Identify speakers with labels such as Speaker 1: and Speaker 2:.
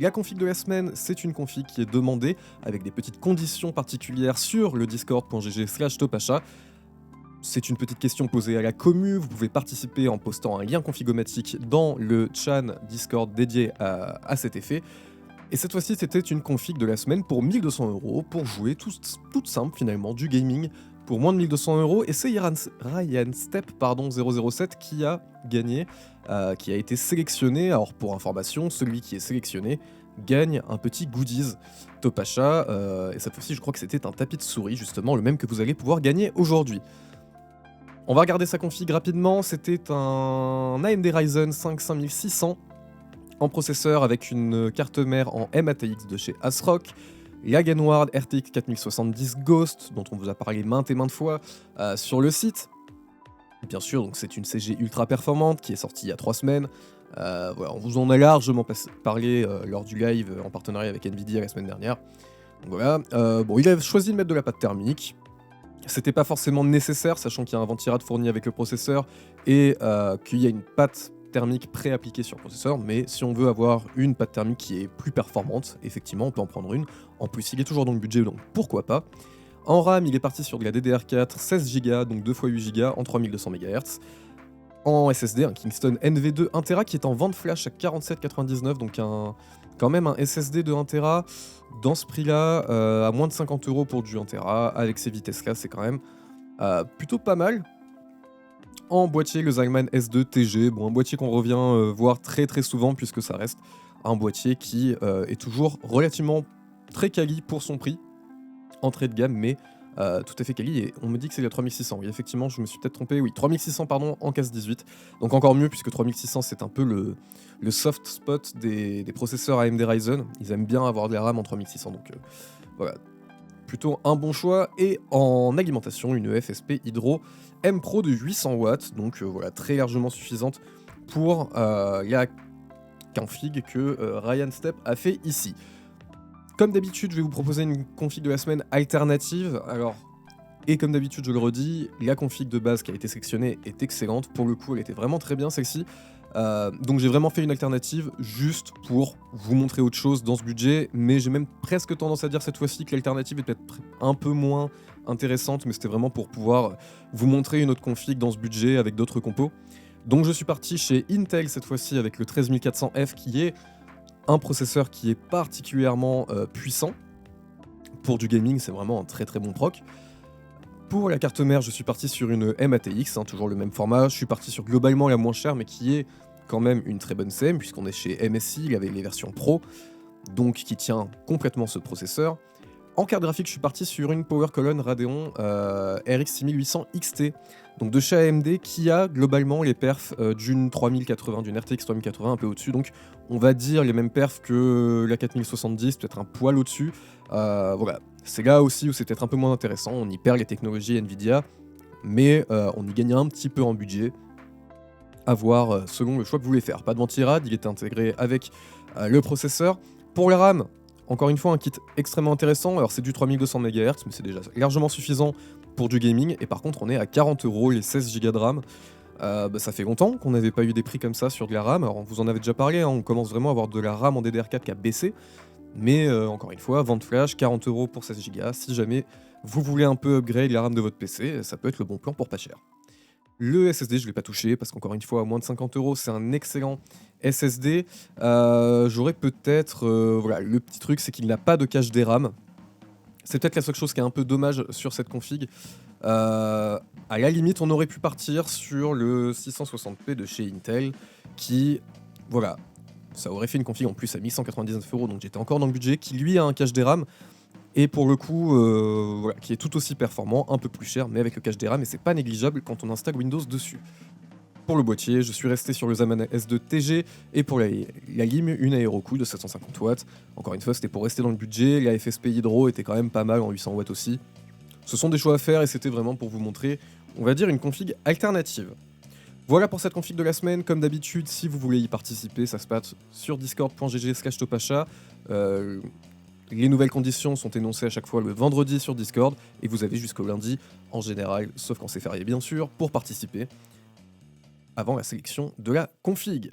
Speaker 1: La config de la semaine, c'est une config qui est demandée avec des petites conditions particulières sur le discord.gg/topacha. C'est une petite question posée à la commu, vous pouvez participer en postant un lien configomatique dans le chat Discord dédié à cet effet. Et cette fois-ci, c'était une config de la semaine pour 1200 € pour jouer toute simple finalement, du gaming pour moins de 1200 €. Et c'est Ryan Step 007 qui a gagné, qui a été sélectionné. Alors pour information, celui qui est sélectionné gagne un petit goodies Topacha. Et cette fois-ci, je crois que c'était un tapis de souris, justement, le même que vous allez pouvoir gagner aujourd'hui. On va regarder sa config rapidement. C'était un AMD Ryzen 5 5600 en processeur avec une carte mère en MATX de chez ASRock, la Genward RTX 4070 Ghost, dont on vous a parlé maintes et maintes fois sur le site. Bien sûr, donc c'est une CG ultra performante qui est sortie il y a 3 semaines. Voilà, on vous en a largement parlé lors du live en partenariat avec Nvidia la semaine dernière. Donc voilà, bon, il a choisi de mettre de la pâte thermique. C'était pas forcément nécessaire, sachant qu'il y a un ventirad fourni avec le processeur et qu'il y a une pâte thermique pré-appliquée sur le processeur, mais si on veut avoir une pâte thermique qui est plus performante, effectivement, on peut en prendre une. En plus, il est toujours dans le budget, donc pourquoi pas. En RAM, il est parti sur de la DDR4 16Go, donc 2 x 8Go en 3200 MHz. En SSD, un Kingston NV2 1TB qui est en vente flash à 47,99, donc quand même un SSD de 1TB dans ce prix-là, à moins de 50 € pour du 1TB, avec ces vitesses-là, c'est quand même plutôt pas mal. En boîtier, le Zyman S2 TG, bon, un boîtier qu'on revient voir très très souvent puisque ça reste un boîtier qui est toujours relativement très quali pour son prix, entrée de gamme, mais tout à fait quali, et on me dit que c'est la 3600. Oui, effectivement, je me suis peut-être trompé, oui, 3600 pardon, en casse 18, donc encore mieux puisque 3600 c'est un peu le soft spot des processeurs AMD Ryzen, ils aiment bien avoir de la RAM en 3600, donc voilà, plutôt un bon choix. Et en alimentation, une FSP Hydro M Pro de 800 watts, donc voilà, très largement suffisante pour la config que Ryan Step a fait ici. Comme d'habitude, je vais vous proposer une config de la semaine alternative. Alors, et comme d'habitude, je le redis, la config de base qui a été sélectionnée est excellente. Pour le coup, elle était vraiment très bien celle-ci. Donc j'ai vraiment fait une alternative juste pour vous montrer autre chose dans ce budget, mais j'ai même presque tendance à dire cette fois-ci que l'alternative est peut-être un peu moins intéressante, mais c'était vraiment pour pouvoir vous montrer une autre config dans ce budget avec d'autres compos. Donc je suis parti chez Intel cette fois-ci avec le 13400F qui est un processeur qui est particulièrement puissant. Pour du gaming, c'est vraiment un très très bon proc. Pour la carte mère, je suis parti sur une MATX, toujours le même format. Je suis parti sur globalement la moins chère, mais qui est quand même une très bonne CM, puisqu'on est chez MSI, il y avait les versions Pro, donc qui tient complètement ce processeur. En carte graphique, je suis parti sur une Power Column Radeon RX 6800 XT, donc de chez AMD, qui a globalement les perfs d'une 3080, d'une RTX 3080 un peu au-dessus, donc on va dire les mêmes perfs que la 4070, peut-être un poil au-dessus. Voilà, c'est là aussi où c'est peut-être un peu moins intéressant, on y perd les technologies Nvidia, mais on y gagne un petit peu en budget, à voir selon le choix que vous voulez faire. Pas de ventirad, il était intégré avec le processeur. Pour la RAM, encore une fois, un kit extrêmement intéressant. Alors c'est du 3200 MHz, mais c'est déjà largement suffisant pour du gaming. Et par contre, on est à 40 € les 16 Go de RAM. Ça fait longtemps qu'on n'avait pas eu des prix comme ça sur de la RAM. Alors on vous en avait déjà parlé, hein, on commence vraiment à avoir de la RAM en DDR4 qui a baissé. Mais encore une fois, vente flash, 40 € pour 16 Go. Si jamais vous voulez un peu upgrade la RAM de votre PC, ça peut être le bon plan pour pas cher. Le SSD, je ne l'ai pas touché parce qu'encore une fois, à moins de 50 €, c'est un excellent SSD. J'aurais peut-être. Voilà, le petit truc, c'est qu'il n'a pas de cache DRAM. C'est peut-être la seule chose qui est un peu dommage sur cette config. À la limite, on aurait pu partir sur le 660p de chez Intel qui. Voilà. Ça aurait fait une config en plus à 1199 €, donc j'étais encore dans le budget, qui lui a un cache DRAM. Et pour le coup, voilà, qui est tout aussi performant, un peu plus cher, mais avec le cache DRAM, et c'est pas négligeable quand on installe Windows dessus. Pour le boîtier, je suis resté sur le Zyman S2 TG, et pour la lime, une AeroCool de 750 watts. Encore une fois, c'était pour rester dans le budget, la FSP Hydro était quand même pas mal en 800 watts aussi. Ce sont des choix à faire, et c'était vraiment pour vous montrer, on va dire, une config alternative. Voilà pour cette config de la semaine. Comme d'habitude, si vous voulez y participer, ça se passe sur discord.gg/topacha. Les nouvelles conditions sont énoncées à chaque fois le vendredi sur Discord, et vous avez jusqu'au lundi, en général, sauf quand c'est férié bien sûr, pour participer avant la sélection de la config.